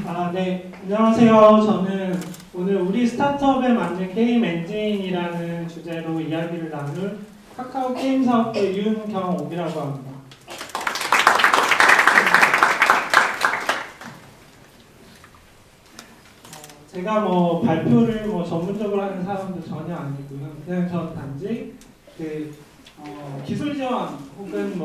네. 안녕하세요. 저는 오늘 우리 스타트업에 맞는 게임 엔진이라는 주제로 이야기를 나눌 카카오 게임 사업부의 윤경옥이라고 합니다. 제가 발표를 전문적으로 하는 사람도 전혀 아니고요. 그냥 전 단지 기술 지원 혹은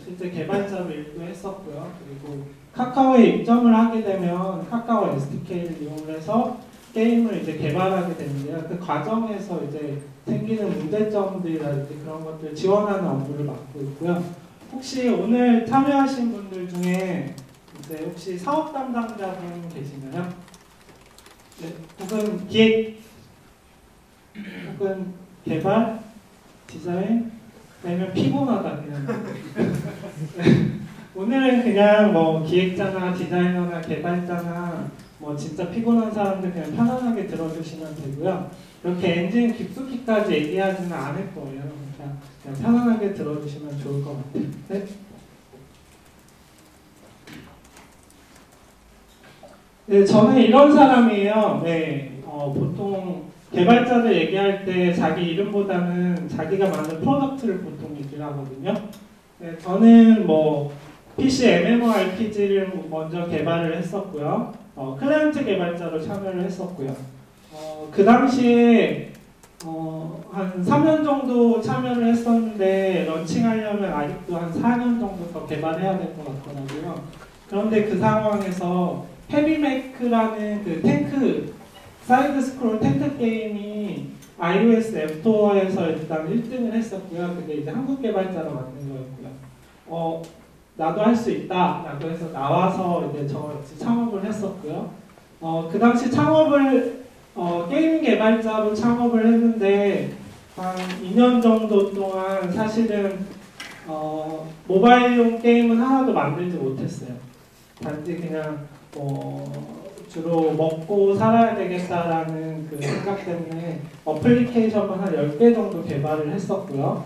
실제 개발자로 일도 했었고요. 그리고 카카오에 입점을 하게 되면 카카오 SDK를 이용해서 게임을 이제 개발하게 되는데요. 그 과정에서 이제 생기는 문제점들이라든지 그런 것들 지원하는 업무를 맡고 있고요. 혹시 오늘 참여하신 분들 중에 이제 혹시 사업 담당자분 계시나요? 네, 혹은 기획, 혹은 개발, 디자인, 아니면 피곤하다 그냥. 오늘은 그냥 기획자나 디자이너나 개발자나 진짜 피곤한 사람들 그냥 편안하게 들어주시면 되고요. 이렇게 엔진 깊숙이까지 얘기하지는 않을 거예요. 그냥 편안하게 들어주시면 좋을 것 같아요. 네? 네, 저는 이런 사람이에요. 네, 보통 개발자들 얘기할 때 자기 이름보다는 자기가 만든 프로덕트를 보통 얘기를 하거든요. 네, 저는 PC MMORPG를 먼저 개발을 했었고요. 클라이언트 개발자로 참여를 했었고요. 그 당시에 한 3년 정도 참여를 했었는데 런칭하려면 아직도 한 4년 정도 더 개발해야 될 것 같더라고요. 그런데 그 상황에서 헤비메이크라는 그 탱크 사이드 스크롤 탱크 게임이 iOS 앱스토어에서 일단 1등을 했었고요. 그게 이제 한국 개발자로 만든 거였고요. 나도 할 수 있다 라고 해서 나와서 이제 저같이 창업을 했었고요. 그 당시 창업을 게임 개발자로 창업을 했는데 한 2년 정도 동안 사실은 모바일용 게임은 하나도 만들지 못했어요. 단지 그냥 주로 먹고 살아야 되겠다라는 그 생각 때문에 어플리케이션만 한 10개 정도 개발을 했었고요.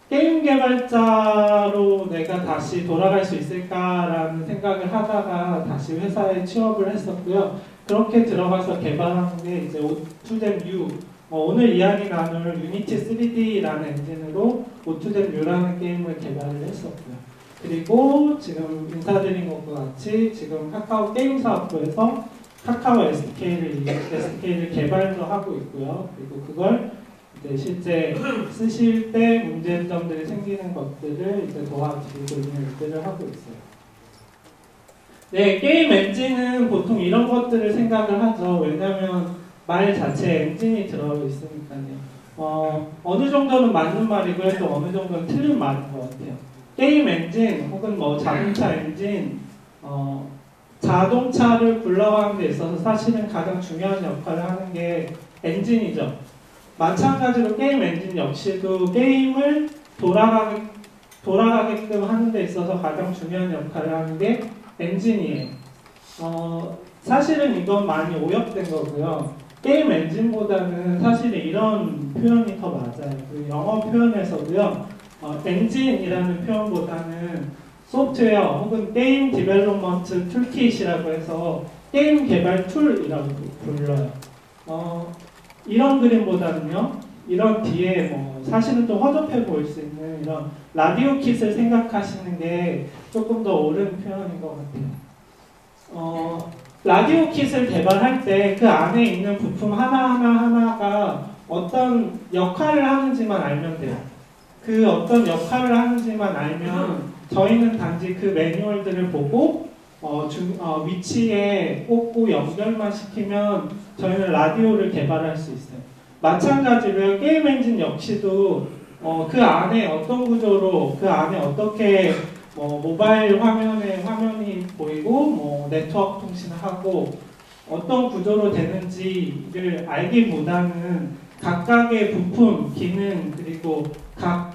게임 개발자로 내가 다시 돌아갈 수 있을까라는 생각을 하다가 다시 회사에 취업을 했었고요. 그렇게 들어가서 개발한 게 이제 O2댐U, 오늘 이야기 나눌 유니티 3D라는 엔진으로 O2댐U라는 게임을 개발을 했었고요. 그리고 지금 인사드린 것과 같이 지금 카카오 게임 사업부에서 카카오 SDK를 개발도 하고 있고요. 그리고 그걸 이제 실제 쓰실 때 문제점들이 생기는 것들을 이제 도와드리고 있는 일들을 하고 있어요. 네, 게임 엔진은 보통 이런 것들을 생각을 하죠. 왜냐하면 말 자체에 엔진이 들어있으니까요. 어느 정도는 맞는 말이고요, 또 어느 정도는 틀린 말인 것 같아요. 게임 엔진 혹은 자동차 엔진, 자동차를 굴러가는 데 있어서 사실은 가장 중요한 역할을 하는 게 엔진이죠. 마찬가지로 게임 엔진 역시도 게임을 돌아가게끔 하는 데 있어서 가장 중요한 역할을 하는 게 엔진이에요. 사실은 이건 많이 오역된 거고요. 게임 엔진보다는 사실은 이런 표현이 더 맞아요. 그 영어 표현에서도요. 엔진이라는 표현보다는 소프트웨어 혹은 게임 디벨롭먼트 툴킷이라고 해서 게임 개발 툴이라고 불러요. 이런 그림보다는요, 이런 뒤에 사실은 좀 허접해 보일 수 있는 이런 라디오 킷을 생각하시는 게 조금 더 옳은 표현인 것 같아요. 라디오 킷을 개발할 때 그 안에 있는 부품 하나가 어떤 역할을 하는지만 알면 돼요. 그 어떤 역할을 하는지만 알면 저희는 단지 그 매뉴얼들을 보고 위치에 꽂고 연결만 시키면 저희는 라디오를 개발할 수 있어요. 마찬가지로 게임 엔진 역시도 그 안에 어떤 구조로 그 안에 어떻게 모바일 화면이 보이고 네트워크 통신을 하고 어떤 구조로 되는지를 알기보다는 각각의 부품, 기능 그리고 각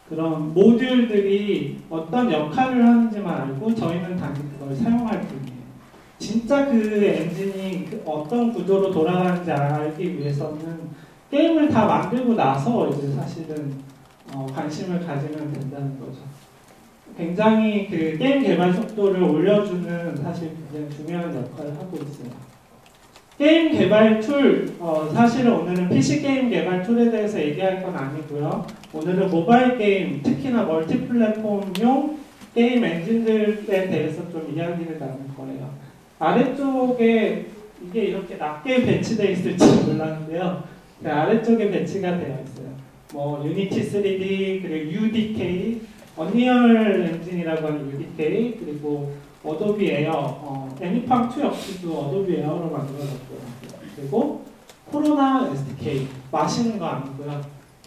그런 모듈들이 어떤 역할을 하는지만 알고 저희는 단지 그걸 사용할 뿐이에요. 진짜 그 엔진이 어떤 구조로 돌아가는지 알기 위해서는 게임을 다 만들고 나서 이제 사실은 관심을 가지면 된다는 거죠. 굉장히 그 게임 개발 속도를 올려주는 사실 굉장히 중요한 역할을 하고 있어요. 게임 개발 툴, 사실은 오늘은 PC 게임 개발 툴에 대해서 얘기할 건 아니고요. 오늘은 모바일 게임, 특히나 멀티플랫폼용 게임 엔진들에 대해서 좀 이야기를 나눌 거예요. 아래쪽에 이게 이렇게 낮게 배치되어 있을지 몰랐는데요. 그 아래쪽에 배치가 되어 있어요. 뭐 유니티 3D, 그리고 UDK, 언리얼 엔진이라고 하는 UDK, 그리고 어도비 에어, 애니팡2 역시도 어도비 에어로 만들어졌고요. 그리고 코로나 SDK, 마시는 거 아니고요.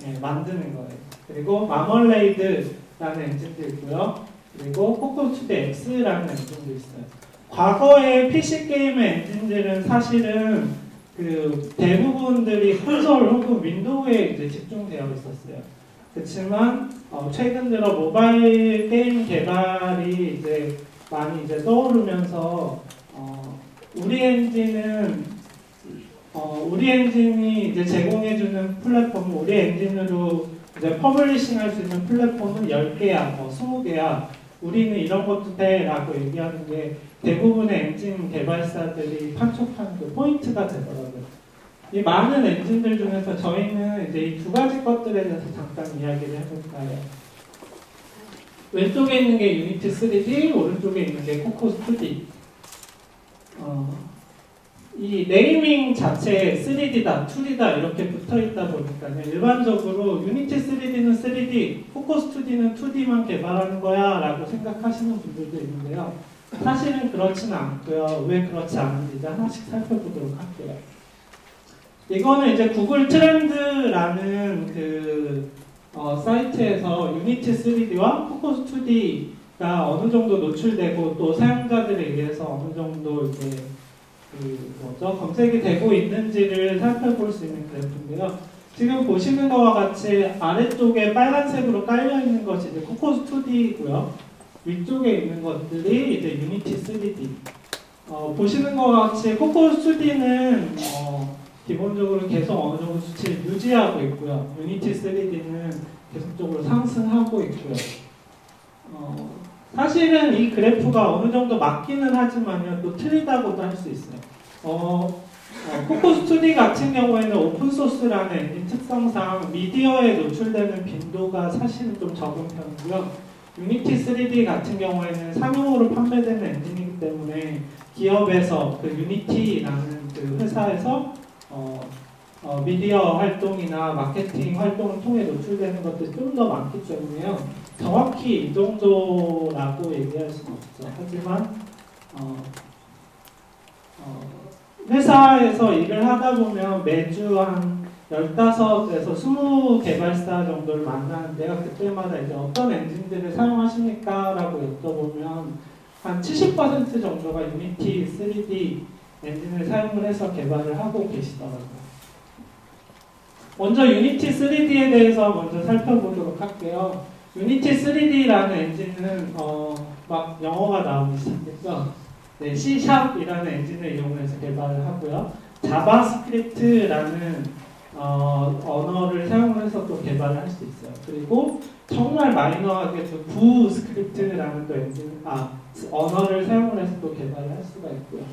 예, 만드는 거예요. 그리고 마멀레이드라는 엔진도 있고요. 그리고 코코2D X라는 엔진도 있어요. 과거의 PC 게임의 엔진들은 사실은 그 대부분들이 콘솔 혹은 윈도우에 이제 집중되어 있었어요. 그렇지만 최근 들어 모바일 게임 개발이 이제 많이 이제 떠오르면서 우리 엔진이 이제 제공해주는 플랫폼, 우리 엔진으로 이제 퍼블리싱할 수 있는 플랫폼은 10개야, 20개야. 우리는 이런 것도 돼라고 얘기하는 게 대부분의 엔진 개발사들이 판촉하는 그 포인트가 되더라고요. 이 많은 엔진들 중에서 저희는 이제 이 두 가지 것들에 대해서 잠깐 이야기를 해볼까요? 왼쪽에 있는 게 유니티 3D, 오른쪽에 있는 게 코코2D. 이 네이밍 자체에 3D다, 2D다 이렇게 붙어있다 보니까 일반적으로 유니티 3D는 3D, 코코2D는 2D만 개발하는 거야 라고 생각하시는 분들도 있는데요. 사실은 그렇지는 않고요. 왜 그렇지 않은지 하나씩 살펴보도록 할게요. 이거는 이제 구글 트렌드라는 그 사이트에서 유니티 3D와 코코2D가 어느 정도 노출되고 또 사용자들에 의해서 어느 정도 이제 검색이 되고 있는지를 살펴볼 수 있는 그래프인데요. 지금 보시는 것과 같이 아래쪽에 빨간색으로 깔려 있는 것이 이제 코코2D고요. 위쪽에 있는 것들이 이제 유니티 3D. 보시는 것과 같이 코코2D는 기본적으로 계속 어느 정도 수치를 유지하고 있고요. 유니티 3D는 계속적으로 상승하고 있고요. 사실은 이 그래프가 어느 정도 맞기는 하지만요, 또 틀리다고도 할 수 있어요. 코코2D 같은 경우에는 오픈소스라는 엔진 특성상 미디어에 노출되는 빈도가 사실은 좀 적은 편이고요. 유니티 3D 같은 경우에는 상용으로 판매되는 엔진이기 때문에 기업에서 그 유니티라는 그 회사에서 미디어 활동이나 마케팅 활동을 통해 노출되는 것들이 좀 더 많기 때문에요. 정확히 이 정도라고 얘기할 수는 없죠. 하지만 회사에서 일을 하다 보면 매주 한 15에서 20 개발사 정도를 만나는데요. 그때마다 이제 어떤 엔진들을 사용하십니까? 라고 여쭤보면 한 70% 정도가 유니티 3D 엔진을 사용을 해서 개발을 하고 계시더라고요. 먼저 유니티 3D에 대해서 먼저 살펴보도록 할게요. 유니티 3D라는 엔진은 막 영어가 나오기 시작했죠. 네, C#이라는 엔진을 이용해서 개발을 하고요. 자바스크립트라는 언어를 사용해서 또 개발을 할 수 있어요. 그리고 정말 마이너하게 부 스크립트라는 또 언어를 사용을 해서 또 개발을 할 수가 있고요.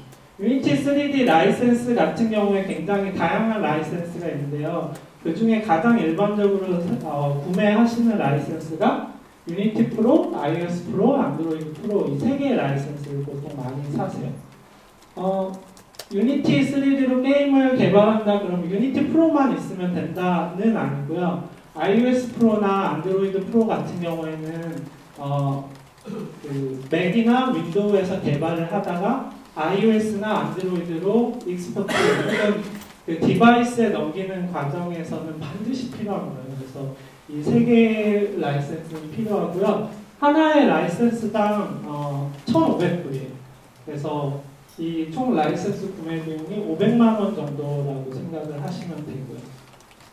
유니티 3D 라이센스 같은 경우에 굉장히 다양한 라이센스가 있는데요. 그 중에 가장 일반적으로 구매하시는 라이센스가 유니티 프로, iOS 프로, 안드로이드 프로 이 세 개의 라이센스를 보통 많이 사세요. 유니티 3D로 게임을 개발한다 그러면 유니티 프로만 있으면 된다는 아니고요. iOS 프로나 안드로이드 프로 같은 경우에는 그 맥이나 윈도우에서 개발을 하다가 iOS나 안드로이드로 익스포트 혹은 그 디바이스에 넘기는 과정에서는 반드시 필요한 거예요. 그래서 이 세 개의 라이센스는 필요하고요. 하나의 라이센스당 1,500불이에요. 그래서 이 총 라이센스 구매 비용이 500만 원 정도라고 생각을 하시면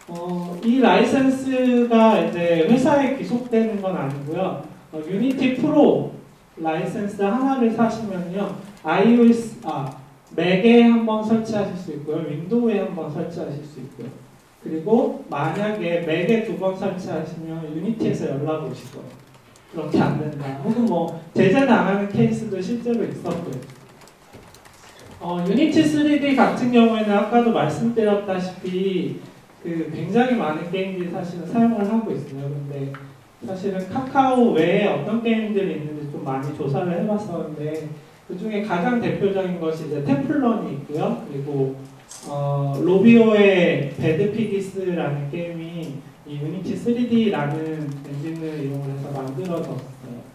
되고요. 이 라이센스가 이제 회사에 귀속되는 건 아니고요. 유니티 프로 라이센스 하나를 사시면요. 맥에 한번 설치하실 수 있고요. 윈도우에 한번 설치하실 수 있고요. 그리고 만약에 맥에 2번 설치하시면 유니티에서 연락 오실 거예요. 그렇게 안 된다. 혹은 뭐 제재 당하는 케이스도 실제로 있었고요. 유니티 3D 같은 경우에는 아까도 말씀드렸다시피 굉장히 많은 게임들이 사실은 사용을 하고 있어요. 근데 사실은 카카오 외에 어떤 게임들이 있는지 좀 많이 조사를 해봤었는데 그 중에 가장 대표적인 것이 이제 템플런이 있고요. 그리고 로비오의 배드피기스라는 게임이 이 유니티 3D라는 엔진을 이용해서 만들어졌어요.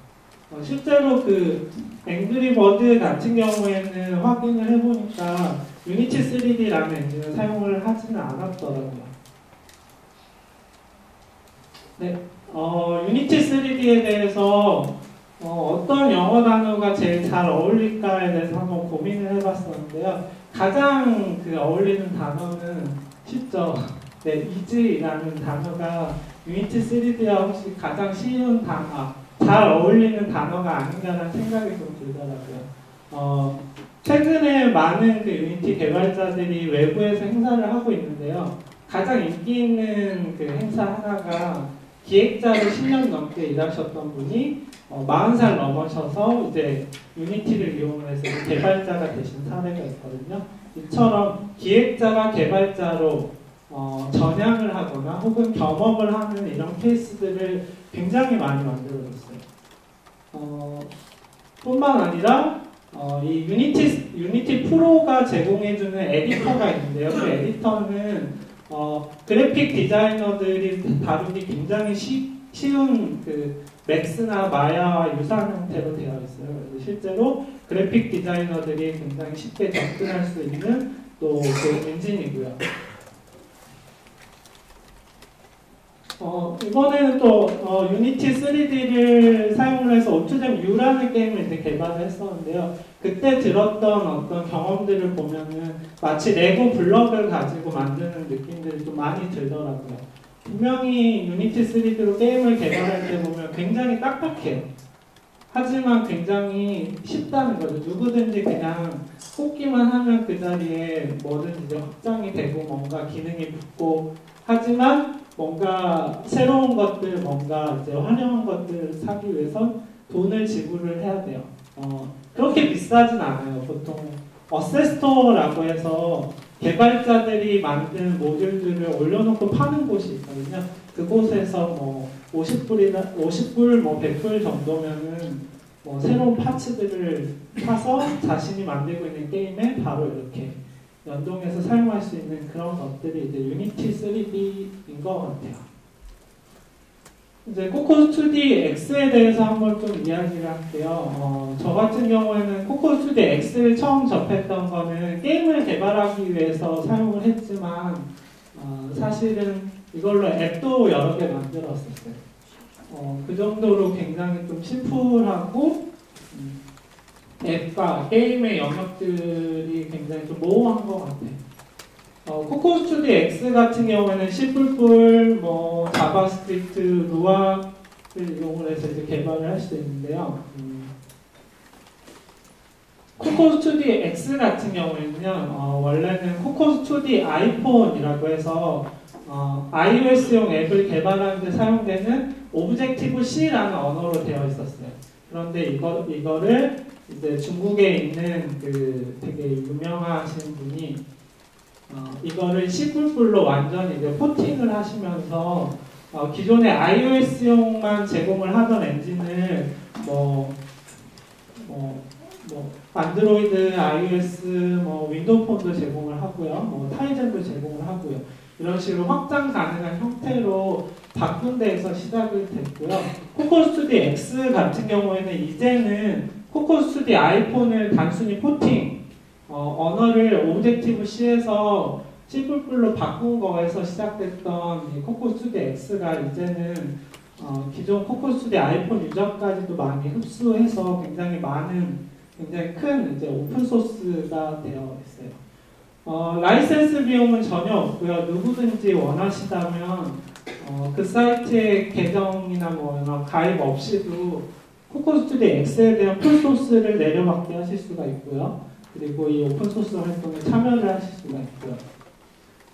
실제로 앵그리버드 같은 경우에는 확인을 해보니까 유니티 3D라는 엔진을 사용을 하지는 않았더라고요. 네, 유니티 3D에 대해서 어떤 영어 단어가 제일 잘 어울릴까에 대해서 한번 고민을 해봤었는데요. 가장 어울리는 단어는 쉽죠. 네, easy라는 단어가 유니티 3D와 혹시 가장 쉬운 단어, 잘 어울리는 단어가 아닌가라는 생각이 좀 들더라고요. 최근에 많은 유니티 개발자들이 외부에서 행사를 하고 있는데요. 가장 인기 있는 행사 하나가 기획자로 10년 넘게 일하셨던 분이 40살 넘으셔서 이제 유니티를 이용해서 개발자가 되신 사례가 있거든요. 이처럼 기획자가 개발자로 전향을 하거나 혹은 겸업을 하는 이런 케이스들을 굉장히 많이 만들어줬어요. 뿐만 아니라 이 유니티 프로가 제공해주는 에디터가 있는데요. 그 에디터는 그래픽 디자이너들이 다루기 굉장히 쉬운 맥스나 마야와 유사한 형태로 되어 있어요. 그래서 실제로 그래픽 디자이너들이 굉장히 쉽게 접근할 수 있는 또 엔진이고요. 이번에는 또 유니티 3D를 사용을 해서 오투잼 U라는 게임을 이제 개발을 했었는데요. 그때 들었던 어떤 경험들을 보면은 마치 레고 블럭을 가지고 만드는 느낌들이 좀 많이 들더라고요. 분명히 유니티 3D로 게임을 개발할 때 보면 굉장히 딱딱해요. 하지만 굉장히 쉽다는 거죠. 누구든지 그냥 꽂기만 하면 그 자리에 뭐든지 이제 확장이 되고 뭔가 기능이 붙고, 하지만 뭔가 새로운 것들, 뭔가 이제 화려한 것들을 사기 위해서 돈을 지불을 해야 돼요. 그렇게 비싸진 않아요. 보통 어세스토어라고 해서 개발자들이 만든 모듈들을 올려놓고 파는 곳이 있거든요. 그곳에서 뭐 50불, 뭐 100불 정도면은 뭐 새로운 파츠들을 사서 자신이 만들고 있는 게임에 바로 이렇게 연동해서 사용할 수 있는 그런 것들이 이제 유니티 3D인 것 같아요. 이제 코코스2D X에 대해서 한번 좀 이야기를 할게요. 저 같은 경우에는 코코스2D X를 처음 접했던 거는 게임을 개발하기 위해서 사용을 했지만 사실은 이걸로 앱도 여러 개 만들었었어요. 그 정도로 굉장히 좀 심플하고 앱과 게임의 영역들이 굉장히 좀 모호한 것 같아요. 코코스2D X 같은 경우에는 C++, 뭐 자바스크립트, 루아를 이용을 해서 이제 개발을 할 수 있는데요. 코코스2D X 같은 경우에는요, 원래는 코코스2D 아이폰이라고 해서 iOS용 앱을 개발하는 데 사용되는 오브젝티브-C라는 언어로 되어 있었어요. 그런데 이거를 이제 중국에 있는 되게 유명하신 분이 이거를 C++로 완전히 이제 포팅을 하시면서 기존의 iOS용만 제공을 하던 엔진을 안드로이드, iOS, 윈도우 폰도 제공을 하고요, 타이젠도 제공을 하고요. 이런 식으로 확장 가능한 형태로 바꾼 데에서 시작이 됐고요. 코코스2D X 같은 경우에는 이제는 코코스2D 아이폰을 단순히 포팅, 언어를 오브젝티브-C에서 C++로 바꾼 거에서 시작됐던 이 코코스2D X가 이제는 기존 코코스2D 아이폰 유저까지도 많이 흡수해서 굉장히 큰 이제 오픈소스가 되어 있어요. 라이센스 비용은 전혀 없고요. 누구든지 원하시다면 그 사이트의 계정이나 가입 없이도 코코스2D X에 대한 풀소스를 내려받게 하실 수가 있고요. 그리고 이 오픈소스 활동에 참여를 하실 수가 있고요.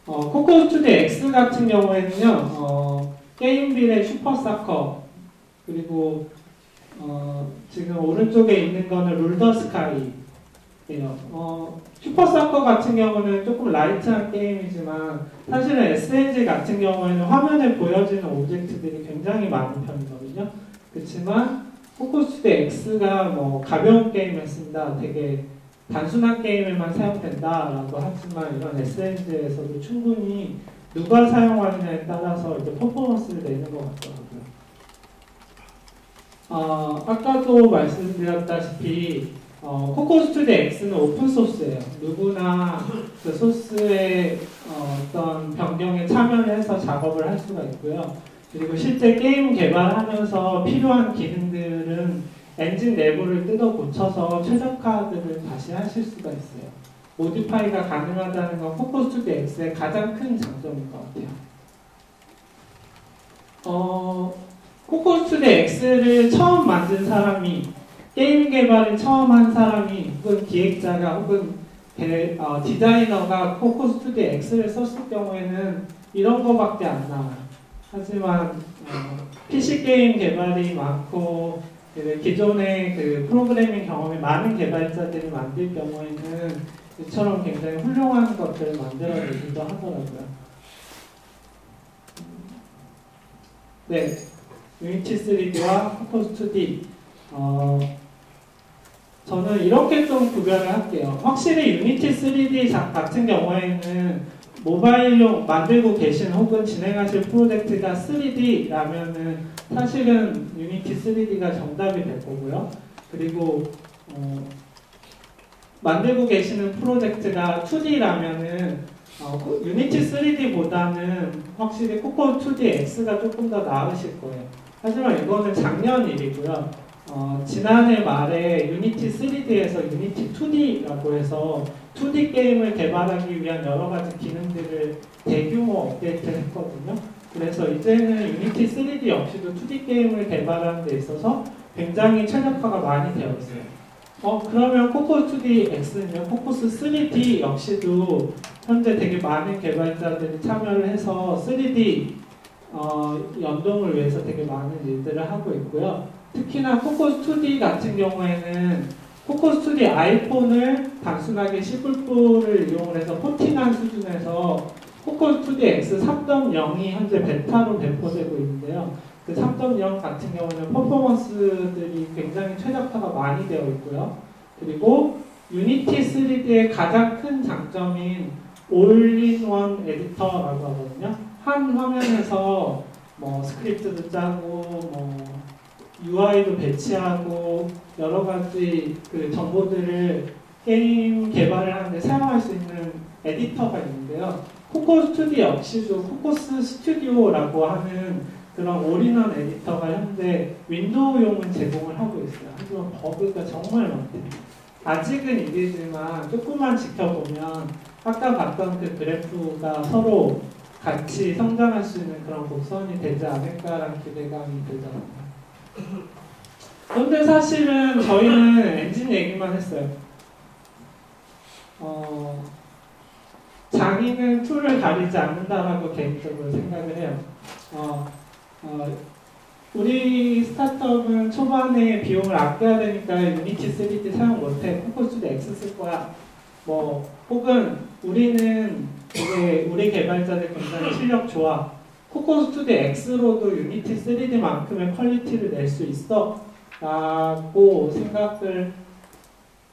코코스2D X 같은 경우에는요, 게임빌의 슈퍼사커, 그리고 지금 오른쪽에 있는 거는 룰더 스카이예요. 슈퍼서커 같은 경우는 조금 라이트한 게임이지만 사실은 SNG 같은 경우에는 화면에 보여지는 오브젝트들이 굉장히 많은 편이거든요. 그렇지만 포커스드 X가 뭐 가벼운 게임이었습니다. 되게 단순한 게임에만 사용된다라고 하지만 이런 SNG에서도 충분히 누가 사용하느냐에 따라서 이제 퍼포먼스를 내는 것 같더라고요. 아까도 말씀드렸다시피 코코스튜디오 X는 오픈 소스예요. 누구나 그 소스의 어떤 변경에 참여를 해서 작업을 할 수가 있고요. 그리고 실제 게임 개발하면서 필요한 기능들은 엔진 내부를 뜯어 고쳐서 최적화들을 다시 하실 수가 있어요. 모디파이가 가능하다는 건 코코스튜디오 X의 가장 큰 장점인 것 같아요. 코코스튜디오 X를 처음 만든 사람이, 게임 개발을 처음 한 사람이, 혹은 기획자가, 혹은 디자이너가 코코스튜디오 X를 썼을 경우에는 이런 거밖에 안 나와요. 하지만 PC 게임 개발이 많고 기존의 그 프로그래밍 경험이 많은 개발자들이 만들 경우에는 이처럼 굉장히 훌륭한 것들을 만들어내기도 하더라고요. 네, 유니티 3D와 코코스튜디오 저는 이렇게 좀 구별을 할게요. 확실히 유니티 3D 같은 경우에는 모바일용 만들고 계신 혹은 진행하실 프로젝트가 3D라면은 사실은 유니티 3D가 정답이 될 거고요. 그리고 만들고 계시는 프로젝트가 2D라면은 유니티 3D보다는 확실히 코코 2D X가 조금 더 나으실 거예요. 하지만 이거는 작년 일이고요. 지난해 말에 유니티 3D에서 유니티 2D라고 해서 2D 게임을 개발하기 위한 여러 가지 기능들을 대규모 업데이트를 했거든요. 그래서 이제는 유니티 3D 역시도 2D 게임을 개발하는 데 있어서 굉장히 최적화가 많이 되어 있어요. 그러면 코코 2D X는요, 코코스 3D 역시도 현재 되게 많은 개발자들이 참여를 해서 3D 연동을 위해서 되게 많은 일들을 하고 있고요. 특히나 코코스 2D 같은 경우에는 코코스 2D 아이폰을 단순하게 C++를 이용을 해서 포팅한 수준에서 코코스 2D X 3.0이 현재 베타로 배포되고 있는데요. 그 3.0 같은 경우는 퍼포먼스들이 굉장히 최적화가 많이 되어 있고요. 그리고 유니티 3D의 가장 큰 장점인 올인원 에디터라고 하거든요. 한 화면에서 뭐 스크립트도 짜고 뭐 UI도 배치하고 여러 가지 그 정보들을 게임 개발을 하는데 사용할 수 있는 에디터가 있는데요. 코코 스튜디오 역시도 코코스 스튜디오라고 하는 그런 올인원 에디터가 현재 윈도우용은 제공을 하고 있어요. 하지만 버그가 정말 많대요. 아직은 이르지만 조금만 지켜보면 아까 봤던 그 그래프가 서로 같이 성장할 수 있는 그런 곡선이 되지 않을까라는 기대감이 들더라고요. 그런데 사실은 저희는 엔진 얘기만 했어요. 장인은 툴을 가리지 않는다라고 개인적으로 생각을 해요. 우리 스타트업은 초반에 비용을 아껴야 되니까 유니티 3D 사용 못해. 코코스튜디오 X 쓸 거야. 뭐 혹은 우리는 되게 우리 개발자들 굉장히 실력 좋아. 코코스튜디오 X로도 유니티 3D만큼의 퀄리티를 낼 수 있어 라고 생각을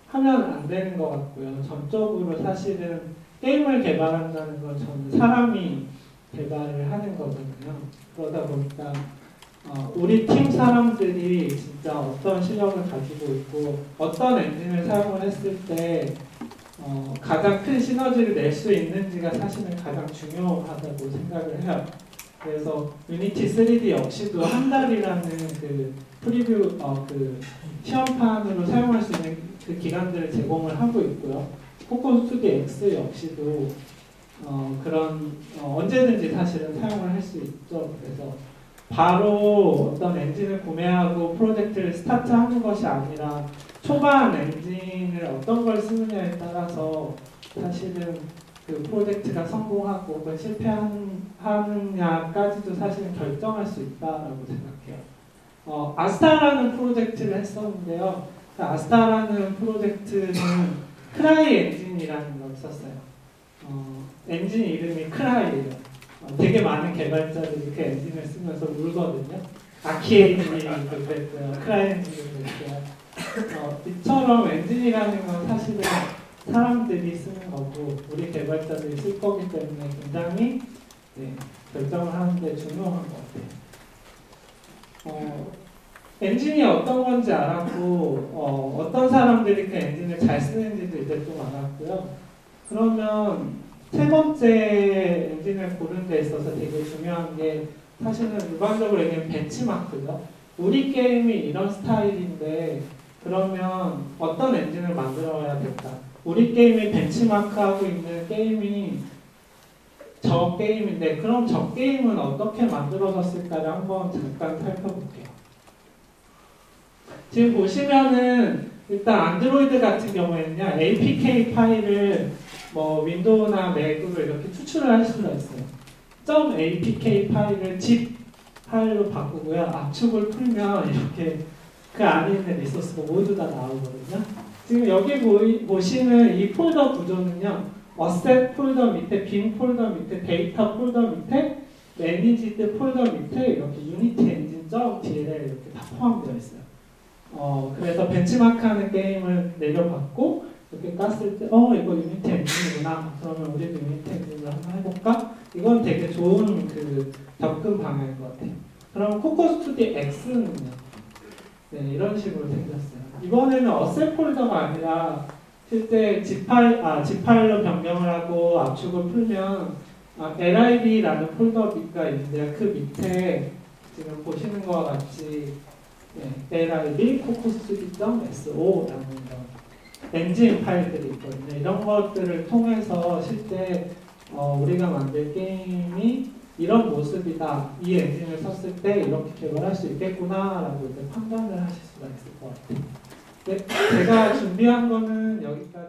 하면 안 되는 것 같고요. 전적으로 사실은 게임을 개발한다는 건 저는 사람이 개발을 하는 거거든요. 그러다 보니까 우리 팀 사람들이 진짜 어떤 실력을 가지고 있고 어떤 엔진을 사용을 했을 때 가장 큰 시너지를 낼 수 있는지가 사실은 가장 중요하다고 생각을 해요. 그래서 유니티 3D 역시도 한 달이라는 그 프리뷰 그 시험판으로 사용할 수 있는 그 기간들을 제공을 하고 있고요. 코코 스튜디오 X 역시도 그런 언제든지 사실은 사용을 할 수 있죠. 그래서 바로 어떤 엔진을 구매하고 프로젝트를 스타트하는 것이 아니라 초반 엔진을 어떤 걸 쓰느냐에 따라서 사실은 그 프로젝트가 성공하고 혹은 실패하느냐까지도 사실은 결정할 수 있다라고 생각해요. 아스타라는 프로젝트를 했었는데요. 그 아스타라는 프로젝트는 크라이 엔진이라는 걸 썼어요. 엔진 이름이 크라이예요. 되게 많은 개발자들이 그 엔진을 쓰면서 울거든요. 아키 엔진이 그랬고요. 크라이 엔진이 그랬고요. 이처럼 엔진이라는 건 사실은 사람들이 쓰는 거고 우리 개발자들이 쓸 거기 때문에 굉장히 결정을 하는데 중요한 것 같아요. 엔진이 어떤 건지 알았고 어떤 사람들이 그 엔진을 잘 쓰는지도 이제 좀 알았고요. 그러면 세 번째 엔진을 고르는 데 있어서 되게 중요한 게 사실은 일반적으로 얘기하면 벤치마크죠. 우리 게임이 이런 스타일인데 그러면 어떤 엔진을 만들어야 될까? 우리 게임이 벤치마크하고 있는 게임이 저 게임인데 그럼 저 게임은 어떻게 만들어졌을까를 한번 잠깐 살펴볼게요. 지금 보시면은 일단 안드로이드 같은 경우에는요 APK 파일을 뭐 윈도우나 맥으로 이렇게 추출을 할 수가 있어요. .apk 파일을 zip 파일로 바꾸고요. 압축을 풀면 이렇게 그 안에 있는 리소스가 모두 다 나오거든요. 지금 여기 보시는 이 폴더 구조는요. 어셋 폴더 밑에 빔 폴더 밑에 데이터 폴더 밑에 매니지드 폴더 밑에 이렇게 유니티 엔진 .dll 이렇게 다 포함되어 있어요. 그래서 벤치마크하는 게임을 내려봤고 이렇게 깠을 때 이거 유니티 엔진이구나. 그러면 우리도 유니티 엔진을 한번 해볼까? 이건 되게 좋은 그 접근 방향인 것 같아요. 그럼 코코 스튜디오 X는요? 이런 식으로 생겼어요. 이번에는 어셋 폴더가 아니라 실제 zip 파일로 변경을 하고 압축을 풀면 lib라는 폴더가 있는데요. 그 밑에 지금 보시는 것과 같이 lib cocostudio.so라는 엔진 파일들이 있거든요. 이런 것들을 통해서 실제 우리가 만들 게임이 이런 모습이다. 이 엔진을 썼을 때 이렇게 개발할 수 있겠구나라고 이제 판단을 하실 수가 있을 것 같아요. 제가 준비한 거는 여기까지.